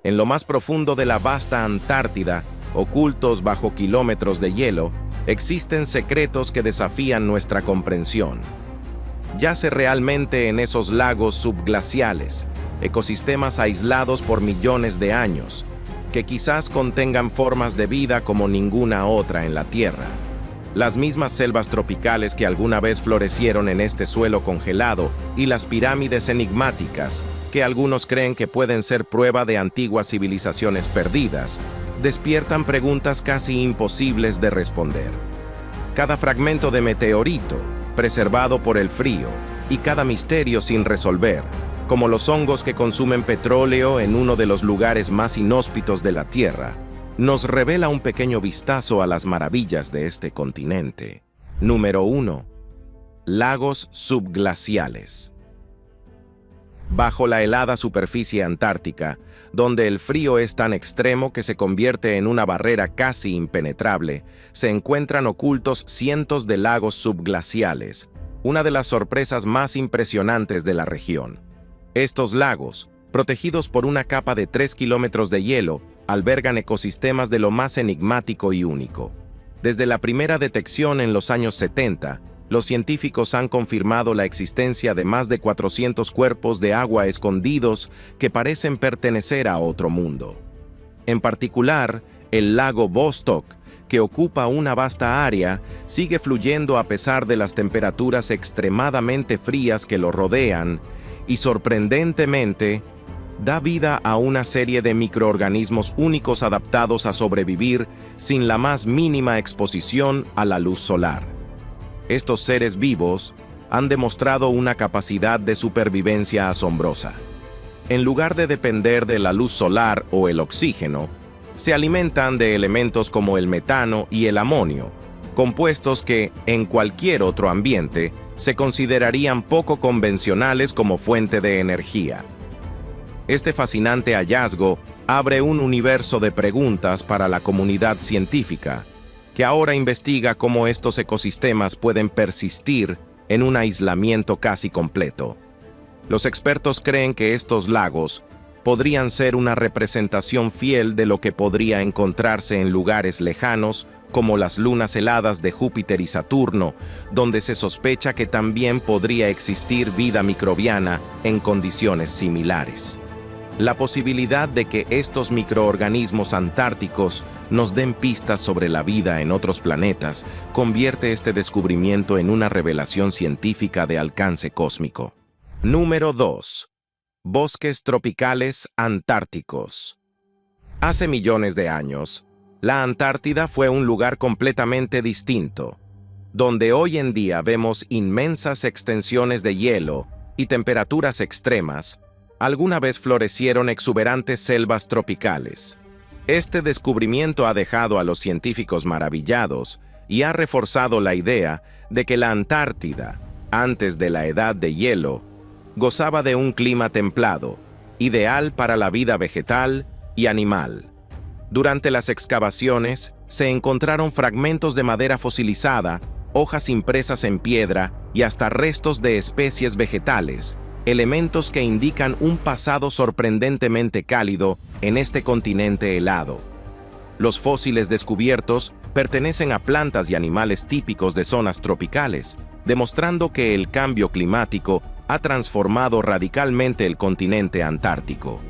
En lo más profundo de la vasta Antártida, ocultos bajo kilómetros de hielo, existen secretos que desafían nuestra comprensión. Yace realmente en esos lagos subglaciales, ecosistemas aislados por millones de años, que quizás contengan formas de vida como ninguna otra en la Tierra. Las mismas selvas tropicales que alguna vez florecieron en este suelo congelado y las pirámides enigmáticas, que algunos creen que pueden ser prueba de antiguas civilizaciones perdidas, despiertan preguntas casi imposibles de responder. Cada fragmento de meteorito, preservado por el frío, y cada misterio sin resolver, como los hongos que consumen petróleo en uno de los lugares más inhóspitos de la Tierra, nos revela un pequeño vistazo a las maravillas de este continente. Número 1. Lagos subglaciales. Bajo la helada superficie antártica, donde el frío es tan extremo que se convierte en una barrera casi impenetrable, se encuentran ocultos cientos de lagos subglaciales, una de las sorpresas más impresionantes de la región. Estos lagos, protegidos por una capa de 3 kilómetros de hielo, albergan ecosistemas de lo más enigmático y único. Desde la primera detección en los años 70, los científicos han confirmado la existencia de más de 400 cuerpos de agua escondidos que parecen pertenecer a otro mundo. En particular, el lago Vostok, que ocupa una vasta área, sigue fluyendo a pesar de las temperaturas extremadamente frías que lo rodean y, sorprendentemente, da vida a una serie de microorganismos únicos adaptados a sobrevivir sin la más mínima exposición a la luz solar. Estos seres vivos han demostrado una capacidad de supervivencia asombrosa. En lugar de depender de la luz solar o el oxígeno, se alimentan de elementos como el metano y el amonio, compuestos que, en cualquier otro ambiente, se considerarían poco convencionales como fuente de energía. Este fascinante hallazgo abre un universo de preguntas para la comunidad científica, que ahora investiga cómo estos ecosistemas pueden persistir en un aislamiento casi completo. Los expertos creen que estos lagos podrían ser una representación fiel de lo que podría encontrarse en lugares lejanos como las lunas heladas de Júpiter y Saturno, donde se sospecha que también podría existir vida microbiana en condiciones similares. La posibilidad de que estos microorganismos antárticos nos den pistas sobre la vida en otros planetas convierte este descubrimiento en una revelación científica de alcance cósmico. Número 2. Bosques tropicales antárticos. Hace millones de años, la Antártida fue un lugar completamente distinto, donde hoy en día vemos inmensas extensiones de hielo y temperaturas extremas. Alguna vez florecieron exuberantes selvas tropicales. Este descubrimiento ha dejado a los científicos maravillados y ha reforzado la idea de que la Antártida, antes de la edad de hielo, gozaba de un clima templado, ideal para la vida vegetal y animal. Durante las excavaciones, se encontraron fragmentos de madera fosilizada, hojas impresas en piedra y hasta restos de especies vegetales, elementos que indican un pasado sorprendentemente cálido en este continente helado. Los fósiles descubiertos pertenecen a plantas y animales típicos de zonas tropicales, demostrando que el cambio climático ha transformado radicalmente el continente antártico.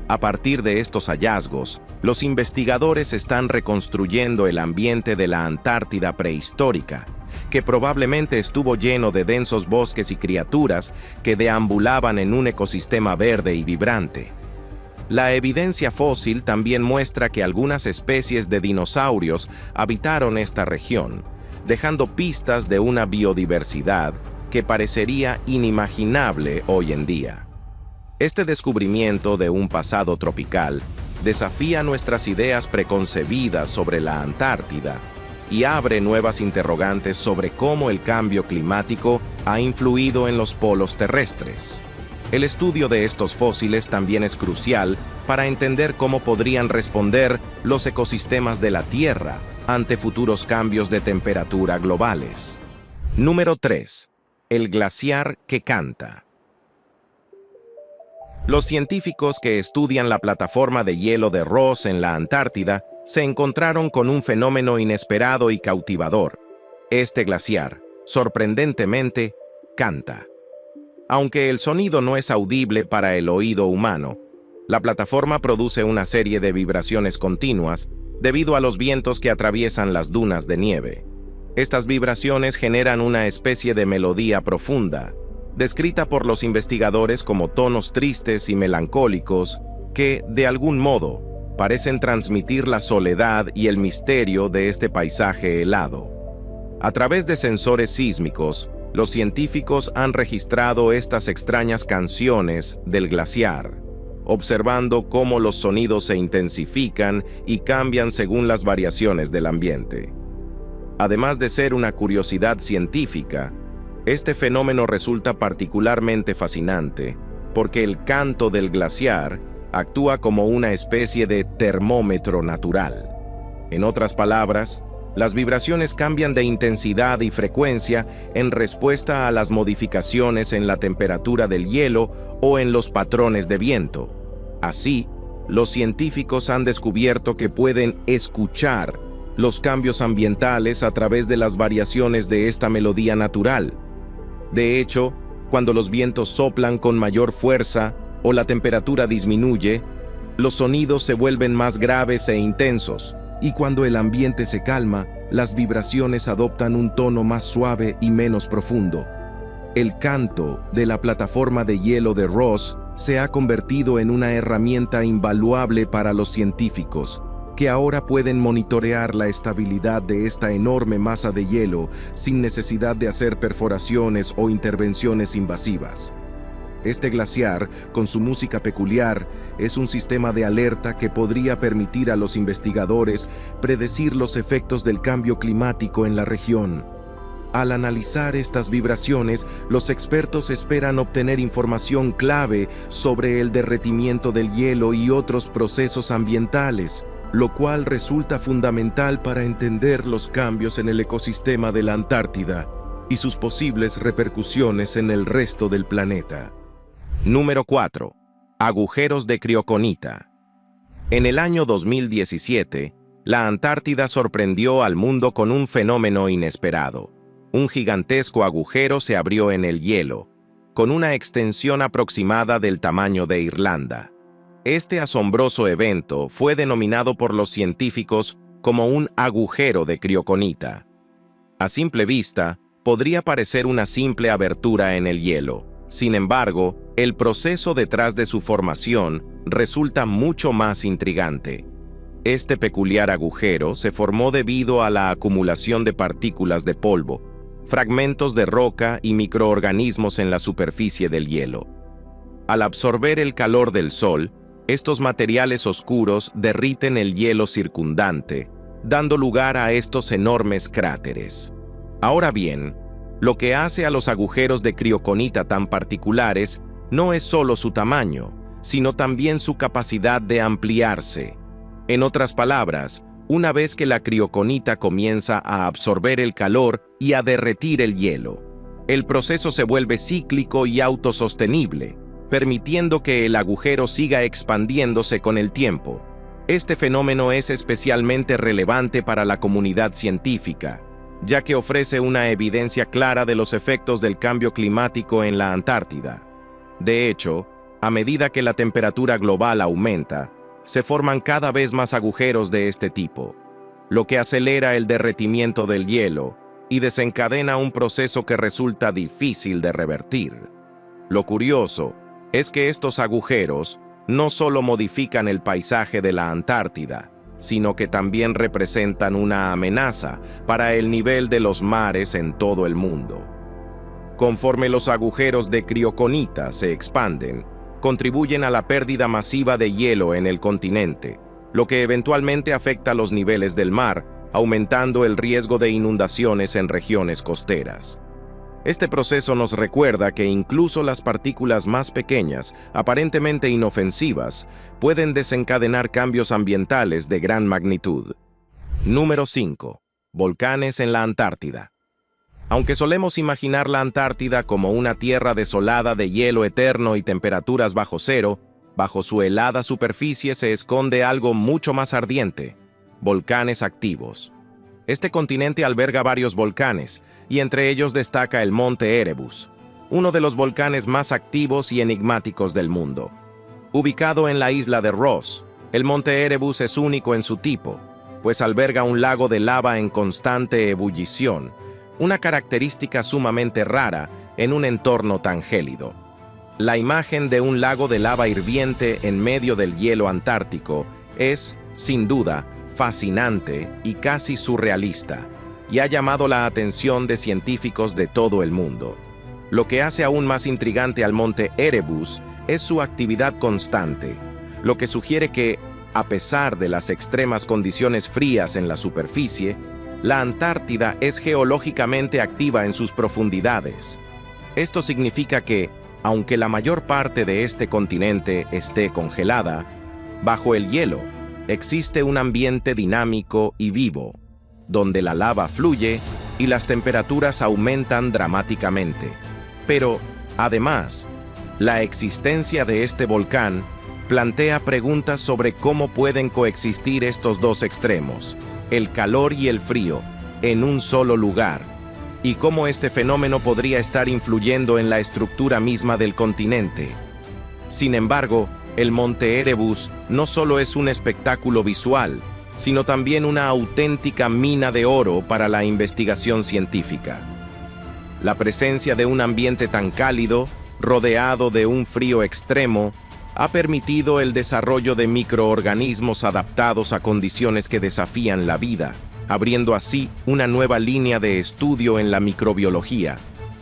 A partir de estos hallazgos, los investigadores están reconstruyendo el ambiente de la Antártida prehistórica, que probablemente estuvo lleno de densos bosques y criaturas que deambulaban en un ecosistema verde y vibrante. La evidencia fósil también muestra que algunas especies de dinosaurios habitaron esta región, dejando pistas de una biodiversidad que parecería inimaginable hoy en día. Este descubrimiento de un pasado tropical desafía nuestras ideas preconcebidas sobre la Antártida y abre nuevas interrogantes sobre cómo el cambio climático ha influido en los polos terrestres. El estudio de estos fósiles también es crucial para entender cómo podrían responder los ecosistemas de la Tierra ante futuros cambios de temperatura globales. Número 3. El glaciar que canta. Los científicos que estudian la plataforma de hielo de Ross en la Antártida se encontraron con un fenómeno inesperado y cautivador. Este glaciar, sorprendentemente, canta. Aunque el sonido no es audible para el oído humano, la plataforma produce una serie de vibraciones continuas debido a los vientos que atraviesan las dunas de nieve. Estas vibraciones generan una especie de melodía profunda, descrita por los investigadores como tonos tristes y melancólicos que, de algún modo, parecen transmitir la soledad y el misterio de este paisaje helado. A través de sensores sísmicos, los científicos han registrado estas extrañas canciones del glaciar, observando cómo los sonidos se intensifican y cambian según las variaciones del ambiente. Además de ser una curiosidad científica, este fenómeno resulta particularmente fascinante porque el canto del glaciar actúa como una especie de termómetro natural. En otras palabras, las vibraciones cambian de intensidad y frecuencia en respuesta a las modificaciones en la temperatura del hielo o en los patrones de viento. Así, los científicos han descubierto que pueden escuchar los cambios ambientales a través de las variaciones de esta melodía natural. De hecho, cuando los vientos soplan con mayor fuerza o la temperatura disminuye, los sonidos se vuelven más graves e intensos, y cuando el ambiente se calma, las vibraciones adoptan un tono más suave y menos profundo. El canto de la plataforma de hielo de Ross se ha convertido en una herramienta invaluable para los científicos, que ahora pueden monitorear la estabilidad de esta enorme masa de hielo sin necesidad de hacer perforaciones o intervenciones invasivas. Este glaciar, con su música peculiar, es un sistema de alerta que podría permitir a los investigadores predecir los efectos del cambio climático en la región. Al analizar estas vibraciones, los expertos esperan obtener información clave sobre el derretimiento del hielo y otros procesos ambientales, lo cual resulta fundamental para entender los cambios en el ecosistema de la Antártida y sus posibles repercusiones en el resto del planeta. Número 4. Agujeros de crioconita. En el año 2017, la Antártida sorprendió al mundo con un fenómeno inesperado. Un gigantesco agujero se abrió en el hielo, con una extensión aproximada del tamaño de Irlanda. Este asombroso evento fue denominado por los científicos como un agujero de crioconita. A simple vista, podría parecer una simple abertura en el hielo. Sin embargo, el proceso detrás de su formación resulta mucho más intrigante. Este peculiar agujero se formó debido a la acumulación de partículas de polvo, fragmentos de roca y microorganismos en la superficie del hielo. Al absorber el calor del sol, estos materiales oscuros derriten el hielo circundante, dando lugar a estos enormes cráteres. Ahora bien, lo que hace a los agujeros de crioconita tan particulares no es solo su tamaño, sino también su capacidad de ampliarse. En otras palabras, una vez que la crioconita comienza a absorber el calor y a derretir el hielo, el proceso se vuelve cíclico y autosostenible, permitiendo que el agujero siga expandiéndose con el tiempo. Este fenómeno es especialmente relevante para la comunidad científica, ya que ofrece una evidencia clara de los efectos del cambio climático en la Antártida. De hecho, a medida que la temperatura global aumenta, se forman cada vez más agujeros de este tipo, lo que acelera el derretimiento del hielo y desencadena un proceso que resulta difícil de revertir. Lo curioso es que estos agujeros no solo modifican el paisaje de la Antártida, sino que también representan una amenaza para el nivel de los mares en todo el mundo. Conforme los agujeros de crioconita se expanden, contribuyen a la pérdida masiva de hielo en el continente, lo que eventualmente afecta los niveles del mar, aumentando el riesgo de inundaciones en regiones costeras. Este proceso nos recuerda que incluso las partículas más pequeñas, aparentemente inofensivas, pueden desencadenar cambios ambientales de gran magnitud. Número 5. Volcanes en la Antártida. Aunque solemos imaginar la Antártida como una tierra desolada de hielo eterno y temperaturas bajo cero, bajo su helada superficie se esconde algo mucho más ardiente: volcanes activos. Este continente alberga varios volcanes, y entre ellos destaca el Monte Erebus, uno de los volcanes más activos y enigmáticos del mundo. Ubicado en la isla de Ross, el Monte Erebus es único en su tipo, pues alberga un lago de lava en constante ebullición, una característica sumamente rara en un entorno tan gélido. La imagen de un lago de lava hirviente en medio del hielo antártico es, sin duda, fascinante y casi surrealista, y ha llamado la atención de científicos de todo el mundo. Lo que hace aún más intrigante al Monte Erebus es su actividad constante, lo que sugiere que, a pesar de las extremas condiciones frías en la superficie, la Antártida es geológicamente activa en sus profundidades. Esto significa que, aunque la mayor parte de este continente esté congelada, bajo el hielo existe un ambiente dinámico y vivo, donde la lava fluye y las temperaturas aumentan dramáticamente. Pero, además, la existencia de este volcán plantea preguntas sobre cómo pueden coexistir estos dos extremos, el calor y el frío, en un solo lugar, y cómo este fenómeno podría estar influyendo en la estructura misma del continente. Sin embargo, el Monte Erebus no solo es un espectáculo visual, sino también una auténtica mina de oro para la investigación científica. La presencia de un ambiente tan cálido, rodeado de un frío extremo, ha permitido el desarrollo de microorganismos adaptados a condiciones que desafían la vida, abriendo así una nueva línea de estudio en la microbiología.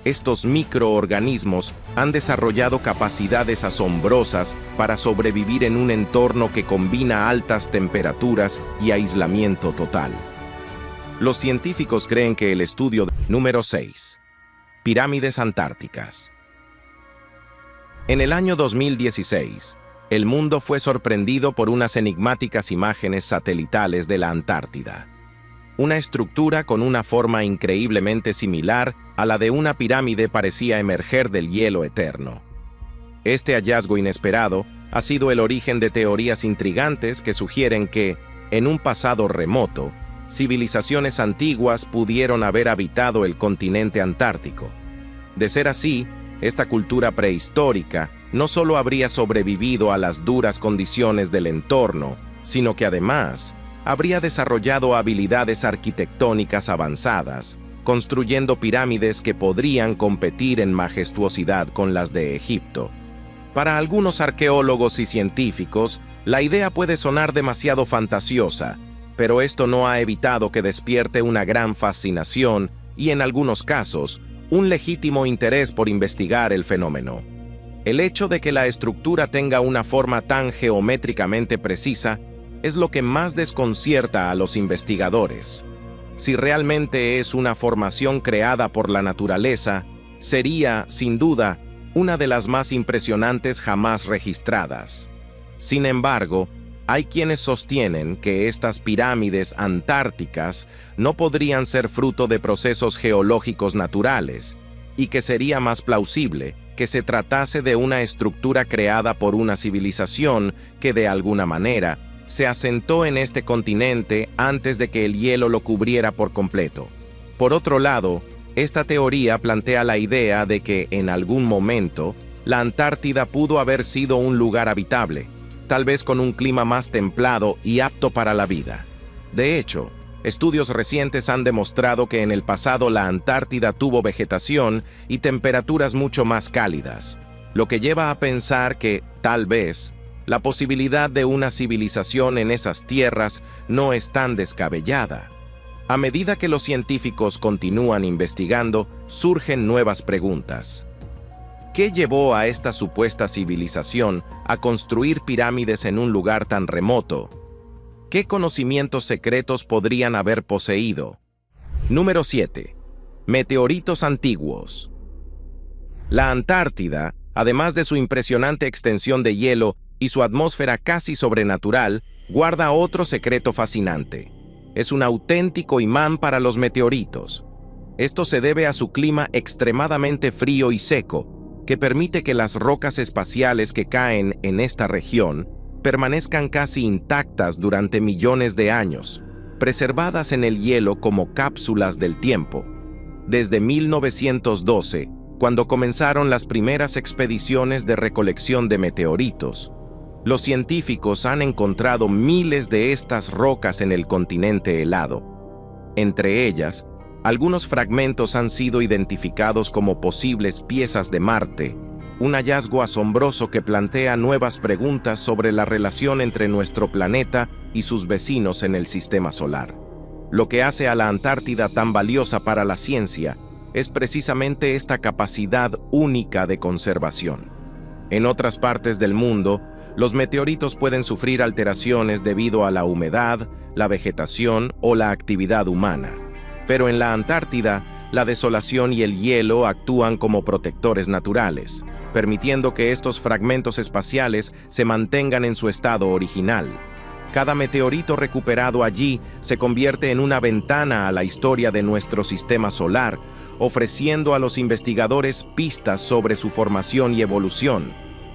Estos microorganismos han desarrollado capacidades asombrosas para sobrevivir en un entorno que combina altas temperaturas y aislamiento total. Los científicos creen que el estudio número 6. Pirámides antárticas. En el año 2016, el mundo fue sorprendido por unas enigmáticas imágenes satelitales de la Antártida. Una estructura con una forma increíblemente similar a la de una pirámide parecía emerger del hielo eterno. Este hallazgo inesperado ha sido el origen de teorías intrigantes que sugieren que, en un pasado remoto, civilizaciones antiguas pudieron haber habitado el continente antártico. De ser así, esta cultura prehistórica no solo habría sobrevivido a las duras condiciones del entorno, sino que además habría desarrollado habilidades arquitectónicas avanzadas, construyendo pirámides que podrían competir en majestuosidad con las de Egipto. Para algunos arqueólogos y científicos, la idea puede sonar demasiado fantasiosa, pero esto no ha evitado que despierte una gran fascinación y, en algunos casos, un legítimo interés por investigar el fenómeno. El hecho de que la estructura tenga una forma tan geométricamente precisa es lo que más desconcierta a los investigadores. Si realmente es una formación creada por la naturaleza, sería, sin duda, una de las más impresionantes jamás registradas. Sin embargo, hay quienes sostienen que estas pirámides antárticas no podrían ser fruto de procesos geológicos naturales, y que sería más plausible que se tratase de una estructura creada por una civilización que, de alguna manera, se asentó en este continente antes de que el hielo lo cubriera por completo. Por otro lado, esta teoría plantea la idea de que, en algún momento, la Antártida pudo haber sido un lugar habitable, tal vez con un clima más templado y apto para la vida. De hecho, estudios recientes han demostrado que en el pasado la Antártida tuvo vegetación y temperaturas mucho más cálidas, lo que lleva a pensar que, tal vez, la posibilidad de una civilización en esas tierras no es tan descabellada. A medida que los científicos continúan investigando, surgen nuevas preguntas. ¿Qué llevó a esta supuesta civilización a construir pirámides en un lugar tan remoto? ¿Qué conocimientos secretos podrían haber poseído? Número 7. Meteoritos antiguos. La Antártida, además de su impresionante extensión de hielo y su atmósfera casi sobrenatural, guarda otro secreto fascinante. Es un auténtico imán para los meteoritos. Esto se debe a su clima extremadamente frío y seco, que permite que las rocas espaciales que caen en esta región permanezcan casi intactas durante millones de años, preservadas en el hielo como cápsulas del tiempo. Desde 1912, cuando comenzaron las primeras expediciones de recolección de meteoritos, los científicos han encontrado miles de estas rocas en el continente helado. Entre ellas, algunos fragmentos han sido identificados como posibles piezas de Marte, un hallazgo asombroso que plantea nuevas preguntas sobre la relación entre nuestro planeta y sus vecinos en el sistema solar. Lo que hace a la Antártida tan valiosa para la ciencia es precisamente esta capacidad única de conservación. En otras partes del mundo, los meteoritos pueden sufrir alteraciones debido a la humedad, la vegetación o la actividad humana. Pero en la Antártida, la desolación y el hielo actúan como protectores naturales, permitiendo que estos fragmentos espaciales se mantengan en su estado original. Cada meteorito recuperado allí se convierte en una ventana a la historia de nuestro sistema solar, ofreciendo a los investigadores pistas sobre su formación y evolución.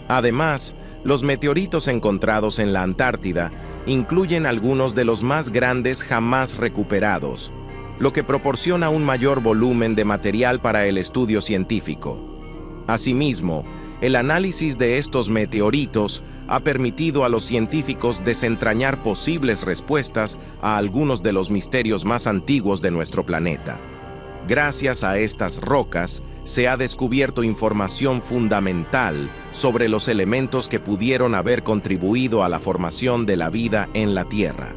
Además, los meteoritos encontrados en la Antártida incluyen algunos de los más grandes jamás recuperados, lo que proporciona un mayor volumen de material para el estudio científico. Asimismo, el análisis de estos meteoritos ha permitido a los científicos desentrañar posibles respuestas a algunos de los misterios más antiguos de nuestro planeta. Gracias a estas rocas, se ha descubierto información fundamental sobre los elementos que pudieron haber contribuido a la formación de la vida en la Tierra.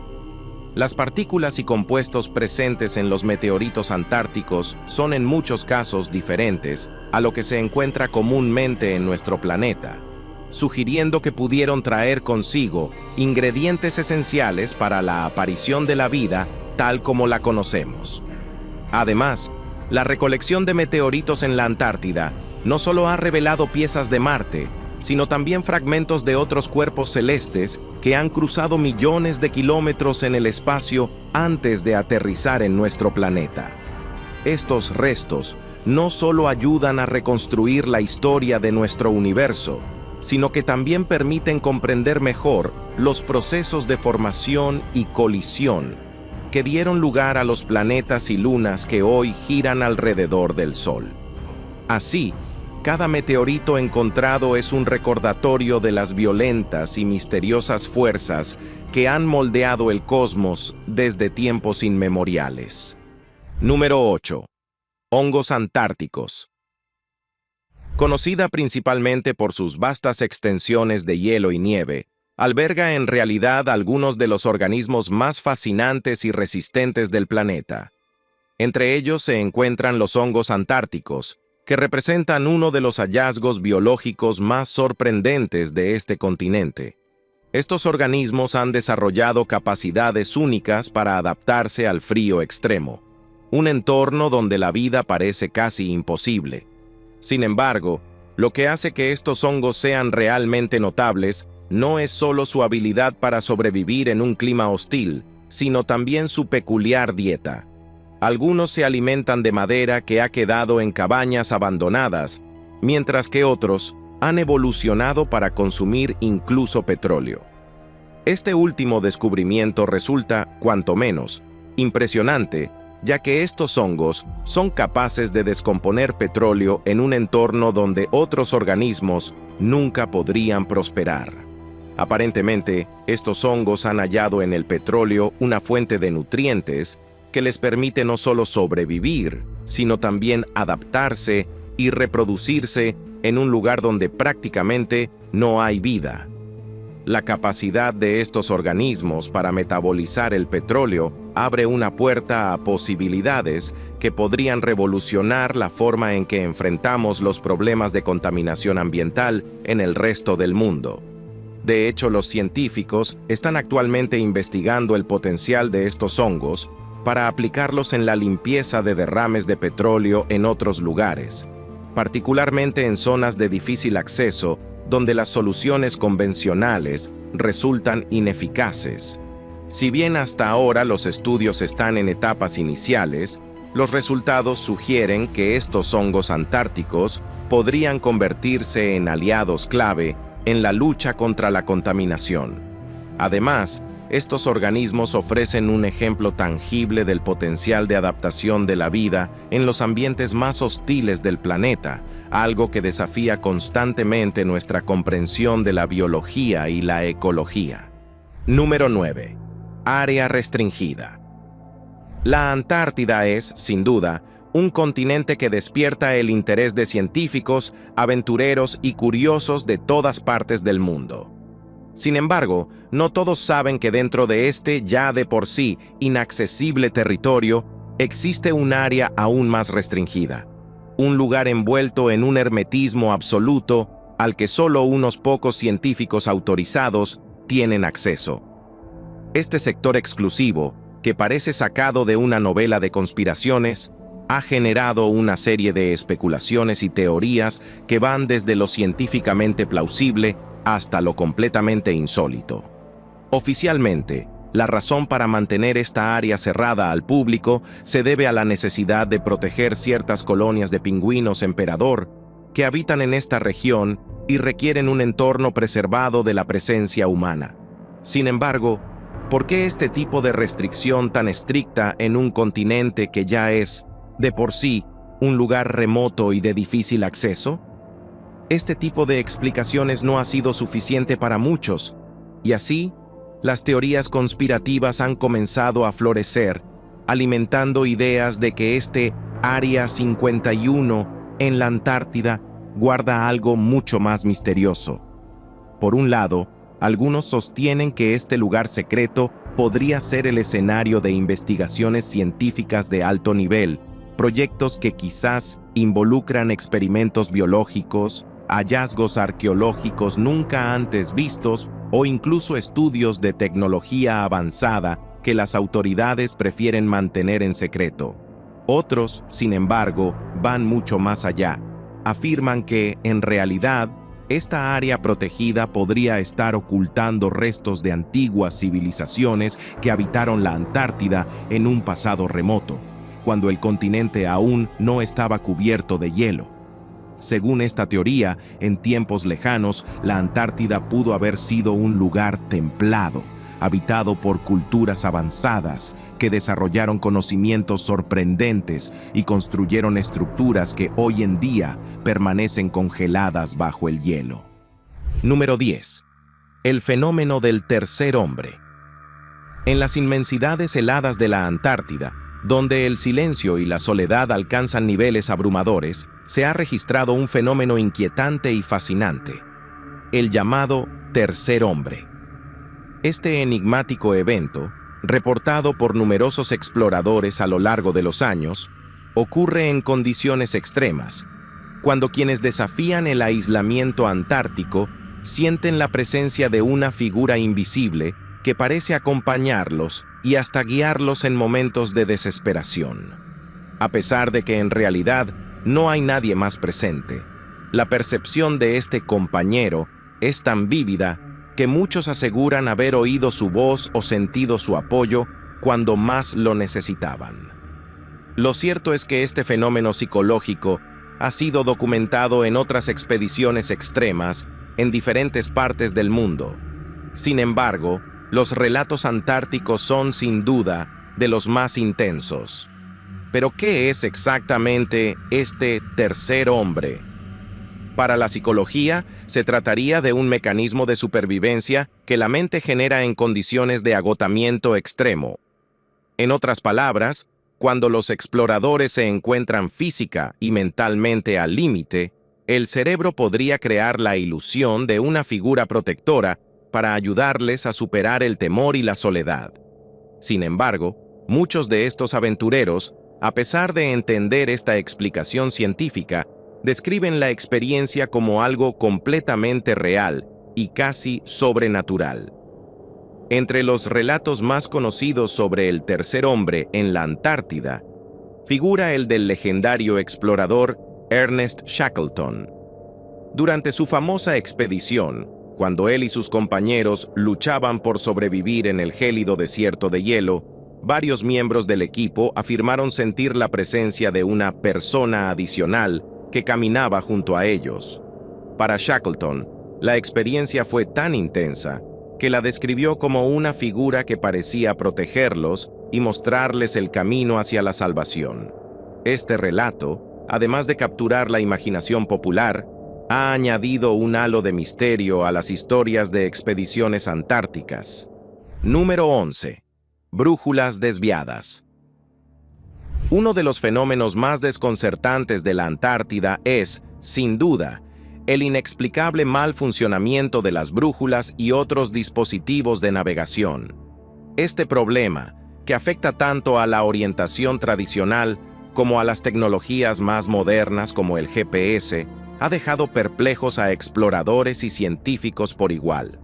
Las partículas y compuestos presentes en los meteoritos antárticos son en muchos casos diferentes a lo que se encuentra comúnmente en nuestro planeta, sugiriendo que pudieron traer consigo ingredientes esenciales para la aparición de la vida tal como la conocemos. Además, la recolección de meteoritos en la Antártida no solo ha revelado piezas de Marte, sino también fragmentos de otros cuerpos celestes que han cruzado millones de kilómetros en el espacio antes de aterrizar en nuestro planeta. Estos restos no solo ayudan a reconstruir la historia de nuestro universo, sino que también permiten comprender mejor los procesos de formación y colisión que dieron lugar a los planetas y lunas que hoy giran alrededor del Sol. Así, cada meteorito encontrado es un recordatorio de las violentas y misteriosas fuerzas que han moldeado el cosmos desde tiempos inmemoriales. Número 8. Hongos antárticos. Conocida principalmente por sus vastas extensiones de hielo y nieve, alberga en realidad algunos de los organismos más fascinantes y resistentes del planeta. Entre ellos se encuentran los hongos antárticos, que representan uno de los hallazgos biológicos más sorprendentes de este continente. Estos organismos han desarrollado capacidades únicas para adaptarse al frío extremo, un entorno donde la vida parece casi imposible. Sin embargo, lo que hace que estos hongos sean realmente notables no es solo su habilidad para sobrevivir en un clima hostil, sino también su peculiar dieta. Algunos se alimentan de madera que ha quedado en cabañas abandonadas, mientras que otros han evolucionado para consumir incluso petróleo. Este último descubrimiento resulta, cuanto menos, impresionante, ya que estos hongos son capaces de descomponer petróleo en un entorno donde otros organismos nunca podrían prosperar. Aparentemente, estos hongos han hallado en el petróleo una fuente de nutrientes que les permite no solo sobrevivir, sino también adaptarse y reproducirse en un lugar donde prácticamente no hay vida. La capacidad de estos organismos para metabolizar el petróleo abre una puerta a posibilidades que podrían revolucionar la forma en que enfrentamos los problemas de contaminación ambiental en el resto del mundo. De hecho, los científicos están actualmente investigando el potencial de estos hongos para aplicarlos en la limpieza de derrames de petróleo en otros lugares, particularmente en zonas de difícil acceso donde las soluciones convencionales resultan ineficaces. Si bien hasta ahora los estudios están en etapas iniciales, Los resultados sugieren que estos hongos antárticos podrían convertirse en aliados clave en la lucha contra la contaminación. Además, estos organismos ofrecen un ejemplo tangible del potencial de adaptación de la vida en los ambientes más hostiles del planeta, algo que desafía constantemente nuestra comprensión de la biología y la ecología. Número 9. Área restringida. La Antártida es, sin duda, un continente que despierta el interés de científicos, aventureros y curiosos de todas partes del mundo. Sin embargo, no todos saben que dentro de este ya de por sí inaccesible territorio existe un área aún más restringida, un lugar envuelto en un hermetismo absoluto al que solo unos pocos científicos autorizados tienen acceso. Este sector exclusivo, que parece sacado de una novela de conspiraciones, ha generado una serie de especulaciones y teorías que van desde lo científicamente plausible hasta lo completamente insólito. Oficialmente, la razón para mantener esta área cerrada al público se debe a la necesidad de proteger ciertas colonias de pingüinos emperador que habitan en esta región y requieren un entorno preservado de la presencia humana. Sin embargo, ¿por qué este tipo de restricción tan estricta en un continente que ya es, de por sí, un lugar remoto y de difícil acceso? Este tipo de explicaciones no ha sido suficiente para muchos, y así, las teorías conspirativas han comenzado a florecer, alimentando ideas de que este Área 51 en la Antártida guarda algo mucho más misterioso. Por un lado, algunos sostienen que este lugar secreto podría ser el escenario de investigaciones científicas de alto nivel, proyectos que quizás involucran experimentos biológicos, hallazgos arqueológicos nunca antes vistos o incluso estudios de tecnología avanzada que las autoridades prefieren mantener en secreto. Otros, sin embargo, van mucho más allá. Afirman que, en realidad, esta área protegida podría estar ocultando restos de antiguas civilizaciones que habitaron la Antártida en un pasado remoto, cuando el continente aún no estaba cubierto de hielo. Según esta teoría, en tiempos lejanos, la Antártida pudo haber sido un lugar templado, habitado por culturas avanzadas que desarrollaron conocimientos sorprendentes y construyeron estructuras que hoy en día permanecen congeladas bajo el hielo. Número 10. El fenómeno del tercer hombre. En las inmensidades heladas de la Antártida, donde el silencio y la soledad alcanzan niveles abrumadores, se ha registrado un fenómeno inquietante y fascinante, el llamado tercer hombre. Este enigmático evento, reportado por numerosos exploradores a lo largo de los años, ocurre en condiciones extremas, cuando quienes desafían el aislamiento antártico sienten la presencia de una figura invisible que parece acompañarlos y hasta guiarlos en momentos de desesperación. A pesar de que en realidad no hay nadie más presente, la percepción de este compañero es tan vívida que muchos aseguran haber oído su voz o sentido su apoyo cuando más lo necesitaban. Lo cierto es que este fenómeno psicológico ha sido documentado en otras expediciones extremas en diferentes partes del mundo. Sin embargo, los relatos antárticos son sin duda de los más intensos. Pero ¿qué es exactamente este tercer hombre? Para la psicología, se trataría de un mecanismo de supervivencia que la mente genera en condiciones de agotamiento extremo. En otras palabras, cuando los exploradores se encuentran física y mentalmente al límite, el cerebro podría crear la ilusión de una figura protectora para ayudarles a superar el temor y la soledad. Sin embargo, muchos de estos aventureros, a pesar de entender esta explicación científica, describen la experiencia como algo completamente real y casi sobrenatural. Entre los relatos más conocidos sobre el tercer hombre en la Antártida, figura el del legendario explorador Ernest Shackleton. Durante su famosa expedición, cuando él y sus compañeros luchaban por sobrevivir en el gélido desierto de hielo, Varios miembros del equipo afirmaron sentir la presencia de una persona adicional que caminaba junto a ellos. Para Shackleton, la experiencia fue tan intensa que la describió como una figura que parecía protegerlos y mostrarles el camino hacia la salvación. Este relato, además de capturar la imaginación popular, ha añadido un halo de misterio a las historias de expediciones antárticas. Número 11. Brújulas desviadas. Uno de los fenómenos más desconcertantes de la Antártida es, sin duda, el inexplicable mal funcionamiento de las brújulas y otros dispositivos de navegación. Este problema, que afecta tanto a la orientación tradicional como a las tecnologías más modernas como el GPS, ha dejado perplejos a exploradores y científicos por igual.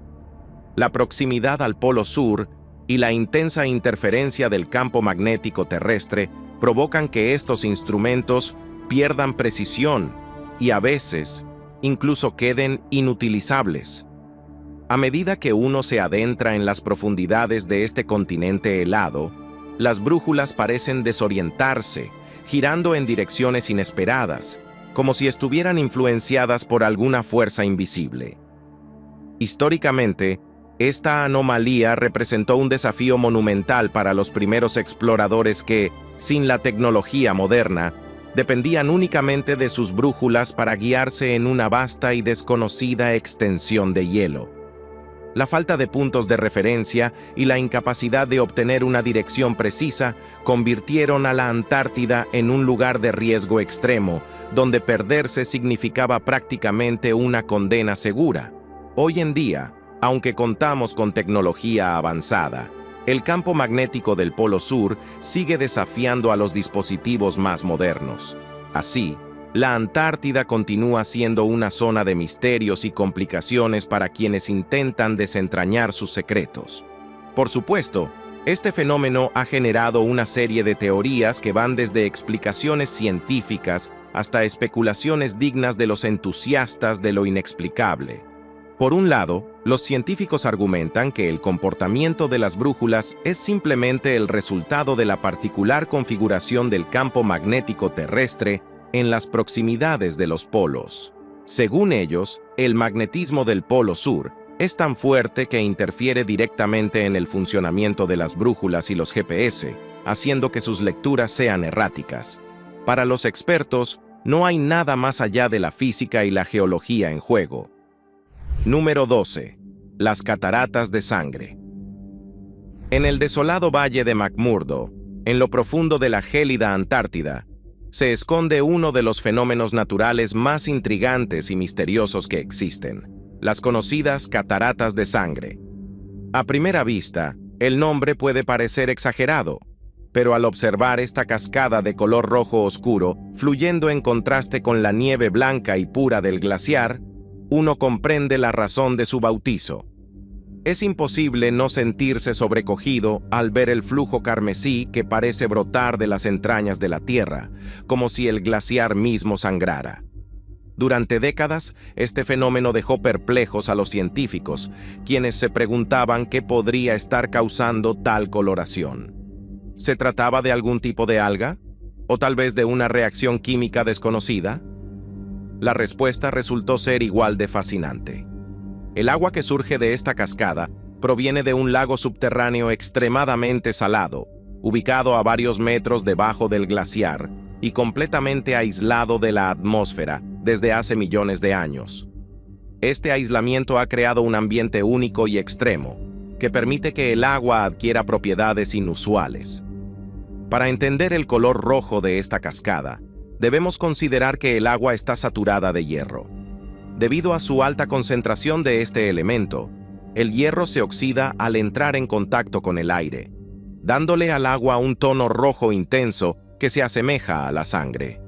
La proximidad al Polo Sur y la intensa interferencia del campo magnético terrestre provocan que estos instrumentos pierdan precisión y a veces incluso queden inutilizables. A medida que uno se adentra en las profundidades de este continente helado, las brújulas parecen desorientarse, girando en direcciones inesperadas, como si estuvieran influenciadas por alguna fuerza invisible. Históricamente, esta anomalía representó un desafío monumental para los primeros exploradores que, sin la tecnología moderna, dependían únicamente de sus brújulas para guiarse en una vasta y desconocida extensión de hielo. La falta de puntos de referencia y la incapacidad de obtener una dirección precisa convirtieron a la Antártida en un lugar de riesgo extremo, donde perderse significaba prácticamente una condena segura. Hoy en día, aunque contamos con tecnología avanzada, el campo magnético del Polo Sur sigue desafiando a los dispositivos más modernos. Así, la Antártida continúa siendo una zona de misterios y complicaciones para quienes intentan desentrañar sus secretos. Por supuesto, este fenómeno ha generado una serie de teorías que van desde explicaciones científicas hasta especulaciones dignas de los entusiastas de lo inexplicable. Por un lado, los científicos argumentan que el comportamiento de las brújulas es simplemente el resultado de la particular configuración del campo magnético terrestre en las proximidades de los polos. Según ellos, el magnetismo del Polo Sur es tan fuerte que interfiere directamente en el funcionamiento de las brújulas y los GPS, haciendo que sus lecturas sean erráticas. Para los expertos, no hay nada más allá de la física y la geología en juego. Número 12. Las cataratas de sangre. En el desolado valle de McMurdo, en lo profundo de la gélida Antártida, se esconde uno de los fenómenos naturales más intrigantes y misteriosos que existen, las conocidas cataratas de sangre. A primera vista, el nombre puede parecer exagerado, pero al observar esta cascada de color rojo oscuro, fluyendo en contraste con la nieve blanca y pura del glaciar, uno comprende la razón de su bautizo. Es imposible no sentirse sobrecogido al ver el flujo carmesí que parece brotar de las entrañas de la Tierra, como si el glaciar mismo sangrara. Durante décadas, este fenómeno dejó perplejos a los científicos, quienes se preguntaban qué podría estar causando tal coloración. ¿Se trataba de algún tipo de alga? ¿O tal vez de una reacción química desconocida? La respuesta resultó ser igual de fascinante. El agua que surge de esta cascada proviene de un lago subterráneo extremadamente salado, ubicado a varios metros debajo del glaciar y completamente aislado de la atmósfera desde hace millones de años. Este aislamiento ha creado un ambiente único y extremo, que permite que el agua adquiera propiedades inusuales. Para entender el color rojo de esta cascada, debemos considerar que el agua está saturada de hierro. Debido a su alta concentración de este elemento, el hierro se oxida al entrar en contacto con el aire, dándole al agua un tono rojo intenso que se asemeja a la sangre.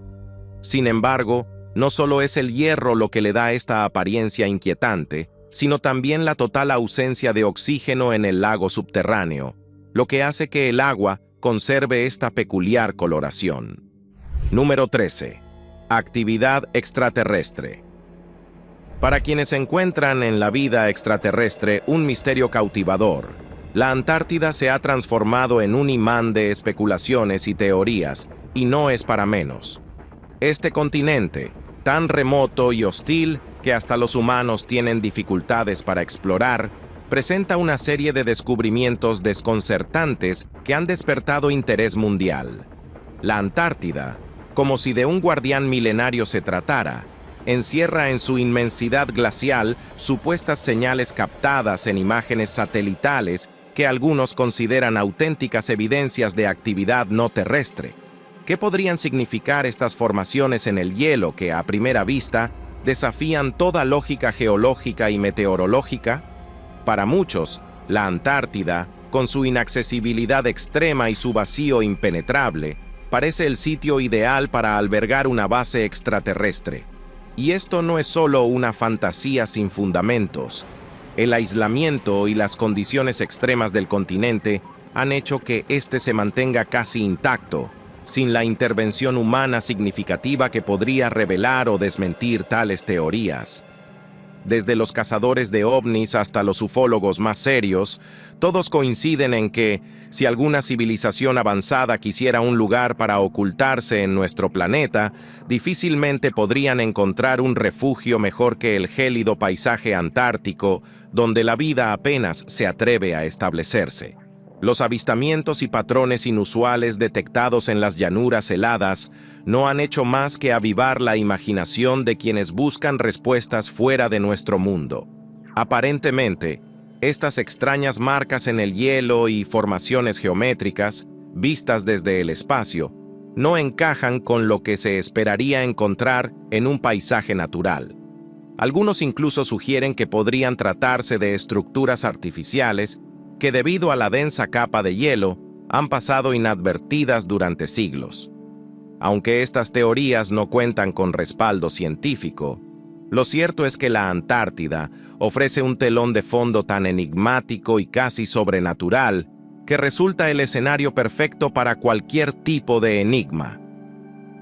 Sin embargo, no solo es el hierro lo que le da esta apariencia inquietante, sino también la total ausencia de oxígeno en el lago subterráneo, lo que hace que el agua conserve esta peculiar coloración. Número 13. Actividad extraterrestre. Para quienes encuentran en la vida extraterrestre un misterio cautivador, La Antártida se ha transformado en un imán de especulaciones y teorías, y no es para menos. Este continente, tan remoto y hostil que hasta los humanos tienen dificultades para explorar, presenta una serie de descubrimientos desconcertantes que han despertado interés mundial. La Antártida, como si de un guardián milenario se tratara, encierra en su inmensidad glacial supuestas señales captadas en imágenes satelitales que algunos consideran auténticas evidencias de actividad no terrestre. ¿Qué podrían significar estas formaciones en el hielo que, a primera vista, desafían toda lógica geológica y meteorológica? Para muchos, la Antártida, con su inaccesibilidad extrema y su vacío impenetrable, parece el sitio ideal para albergar una base extraterrestre. Y esto no es solo una fantasía sin fundamentos. El aislamiento y las condiciones extremas del continente han hecho que éste se mantenga casi intacto, sin la intervención humana significativa que podría revelar o desmentir tales teorías. Desde los cazadores de ovnis hasta los ufólogos más serios, todos coinciden en que, si alguna civilización avanzada quisiera un lugar para ocultarse en nuestro planeta, difícilmente podrían encontrar un refugio mejor que el gélido paisaje antártico, donde la vida apenas se atreve a establecerse. Los avistamientos y patrones inusuales detectados en las llanuras heladas no han hecho más que avivar la imaginación de quienes buscan respuestas fuera de nuestro mundo. Aparentemente, estas extrañas marcas en el hielo y formaciones geométricas, vistas desde el espacio, no encajan con lo que se esperaría encontrar en un paisaje natural. Algunos incluso sugieren que podrían tratarse de estructuras artificiales que, debido a la densa capa de hielo, han pasado inadvertidas durante siglos. Aunque estas teorías no cuentan con respaldo científico, lo cierto es que la Antártida ofrece un telón de fondo tan enigmático y casi sobrenatural que resulta el escenario perfecto para cualquier tipo de enigma.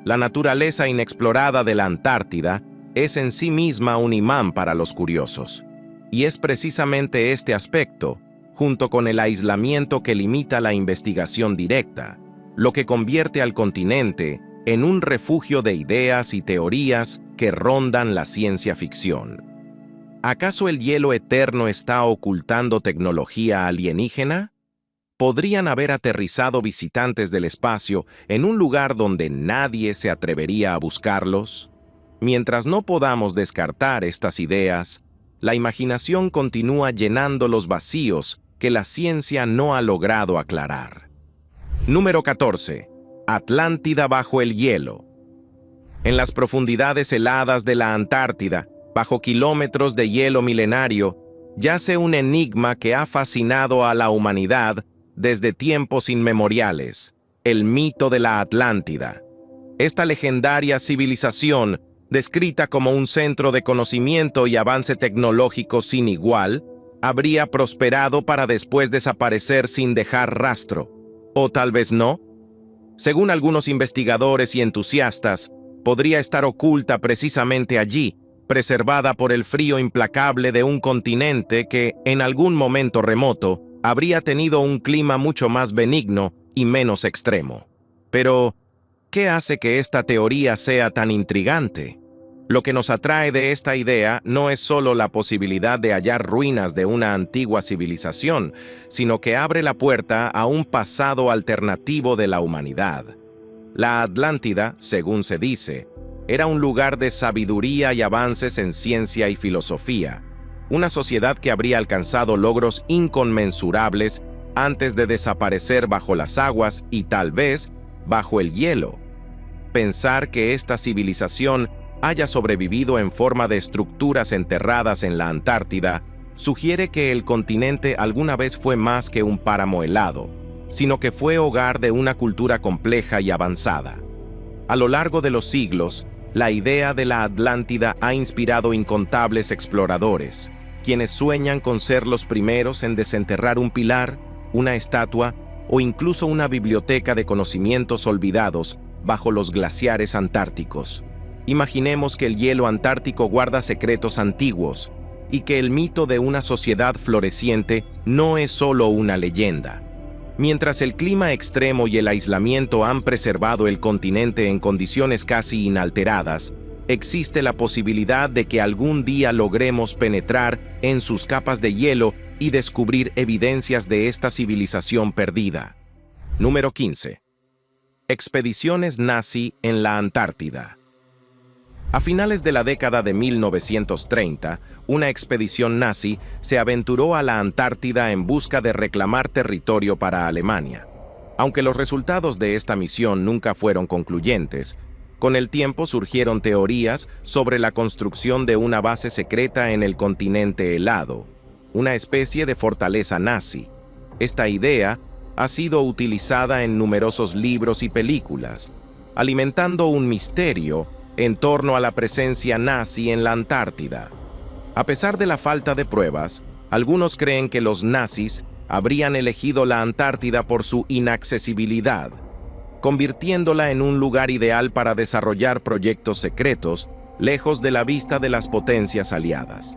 La naturaleza inexplorada de la Antártida es en sí misma un imán para los curiosos, y es precisamente este aspecto, junto con el aislamiento que limita la investigación directa, lo que convierte al continente en un refugio de ideas y teorías que rondan la ciencia ficción. ¿Acaso el hielo eterno está ocultando tecnología alienígena? ¿Podrían haber aterrizado visitantes del espacio en un lugar donde nadie se atrevería a buscarlos? Mientras no podamos descartar estas ideas, la imaginación continúa llenando los vacíos que la ciencia no ha logrado aclarar. Número 14. Atlántida bajo el hielo. En las profundidades heladas de la Antártida, bajo kilómetros de hielo milenario, yace un enigma que ha fascinado a la humanidad desde tiempos inmemoriales: el mito de la Atlántida. Esta legendaria civilización, descrita como un centro de conocimiento y avance tecnológico sin igual, habría prosperado para después desaparecer sin dejar rastro. ¿O tal vez no? Según algunos investigadores y entusiastas, podría estar oculta precisamente allí, preservada por el frío implacable de un continente que, en algún momento remoto, habría tenido un clima mucho más benigno y menos extremo. Pero, ¿qué hace que esta teoría sea tan intrigante? Lo que nos atrae de esta idea no es solo la posibilidad de hallar ruinas de una antigua civilización, sino que abre la puerta a un pasado alternativo de la humanidad. La Atlántida, según se dice, era un lugar de sabiduría y avances en ciencia y filosofía, una sociedad que habría alcanzado logros inconmensurables antes de desaparecer bajo las aguas y tal vez bajo el hielo. Pensar que esta civilización haya sobrevivido en forma de estructuras enterradas en la Antártida sugiere que el continente alguna vez fue más que un páramo helado, sino que fue hogar de una cultura compleja y avanzada. A lo largo de los siglos, la idea de la Atlántida ha inspirado incontables exploradores, quienes sueñan con ser los primeros en desenterrar un pilar, una estatua o incluso una biblioteca de conocimientos olvidados bajo los glaciares antárticos. Imaginemos que el hielo antártico guarda secretos antiguos, y que el mito de una sociedad floreciente no es solo una leyenda. Mientras el clima extremo y el aislamiento han preservado el continente en condiciones casi inalteradas, existe la posibilidad de que algún día logremos penetrar en sus capas de hielo y descubrir evidencias de esta civilización perdida. Número 15. Expediciones nazi en la Antártida. A finales de la década de 1930, una expedición nazi se aventuró a la Antártida en busca de reclamar territorio para Alemania. Aunque los resultados de esta misión nunca fueron concluyentes, con el tiempo surgieron teorías sobre la construcción de una base secreta en el continente helado, una especie de fortaleza nazi. Esta idea ha sido utilizada en numerosos libros y películas, alimentando un misterio en torno a la presencia nazi en la Antártida. A pesar de la falta de pruebas, algunos creen que los nazis habrían elegido la Antártida por su inaccesibilidad, convirtiéndola en un lugar ideal para desarrollar proyectos secretos lejos de la vista de las potencias aliadas.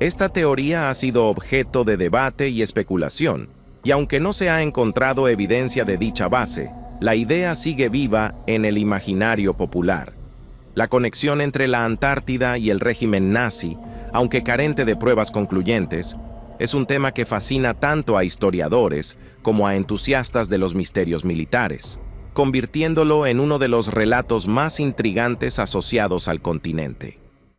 Esta teoría ha sido objeto de debate y especulación, y aunque no se ha encontrado evidencia de dicha base, la idea sigue viva en el imaginario popular. La conexión entre la Antártida y el régimen nazi, aunque carente de pruebas concluyentes, es un tema que fascina tanto a historiadores como a entusiastas de los misterios militares, convirtiéndolo en uno de los relatos más intrigantes asociados al continente.